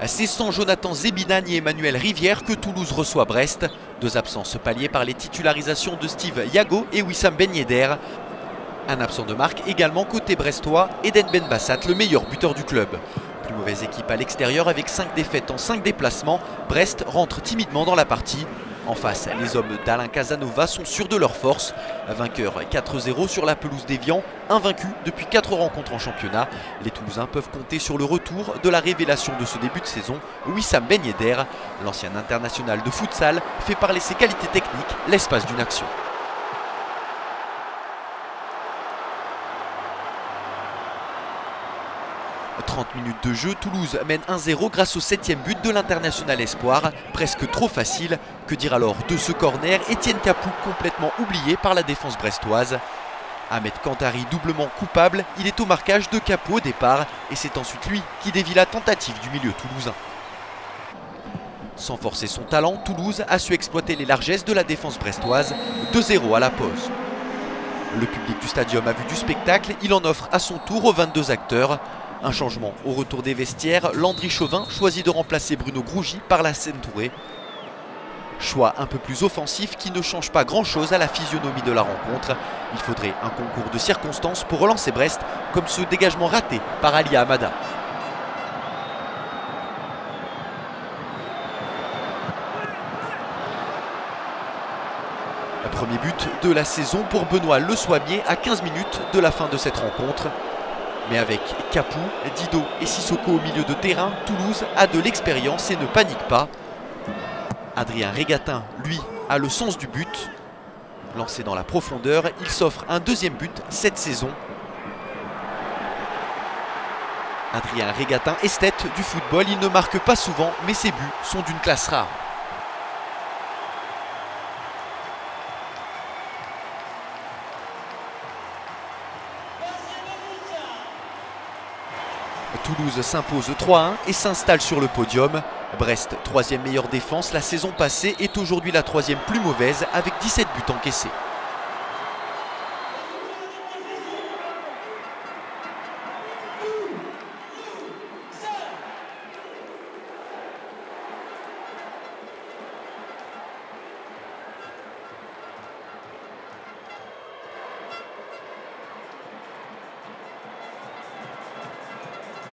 C'est sans Jonathan Zebina ni Emmanuel Rivière que Toulouse reçoit Brest. Deux absences palliées par les titularisations de Steve Yago et Wissam Ben Yedder. Un absent de marque également côté brestois, Eden Benbassat, le meilleur buteur du club. Plus mauvaise équipe à l'extérieur avec 5 défaites en 5 déplacements, Brest rentre timidement dans la partie. En face, les hommes d'Alain Casanova sont sûrs de leur force. Vainqueurs 4-0 sur la pelouse d'Évian, invaincus depuis 4 rencontres en championnat. Les Toulousains peuvent compter sur le retour de la révélation de ce début de saison, Wissam Ben Yedder. L'ancien international de futsal fait parler ses qualités techniques l'espace d'une action. 30 minutes de jeu, Toulouse mène 1-0 grâce au 7e but de l'international espoir. Presque trop facile. Que dire alors de ce corner? Étienne Capou complètement oublié par la défense brestoise. Ahmed Kantari doublement coupable, il est au marquage de Capou au départ et c'est ensuite lui qui dévie la tentative du milieu toulousain. Sans forcer son talent, Toulouse a su exploiter les largesses de la défense brestoise. 2-0 à la pause. Le public du stadium a vu du spectacle, il en offre à son tour aux 22 acteurs. Un changement au retour des vestiaires, Landry Chauvin choisit de remplacer Bruno Grougy par Lassène Touré. Choix un peu plus offensif qui ne change pas grand chose à la physionomie de la rencontre. Il faudrait un concours de circonstances pour relancer Brest, comme ce dégagement raté par Alia Amada. Premier but de la saison pour Benoît Le Soimier à 15 minutes de la fin de cette rencontre. Mais avec Capou, Dido et Sissoko au milieu de terrain, Toulouse a de l'expérience et ne panique pas. Adrien Régatin, lui, a le sens du but. Lancé dans la profondeur, il s'offre un deuxième but cette saison. Adrien Régatin, esthète du football, il ne marque pas souvent, mais ses buts sont d'une classe rare. Toulouse s'impose 3-1 et s'installe sur le podium. Brest, 3e meilleure défense la saison passée, est aujourd'hui la 3e plus mauvaise avec 17 buts encaissés.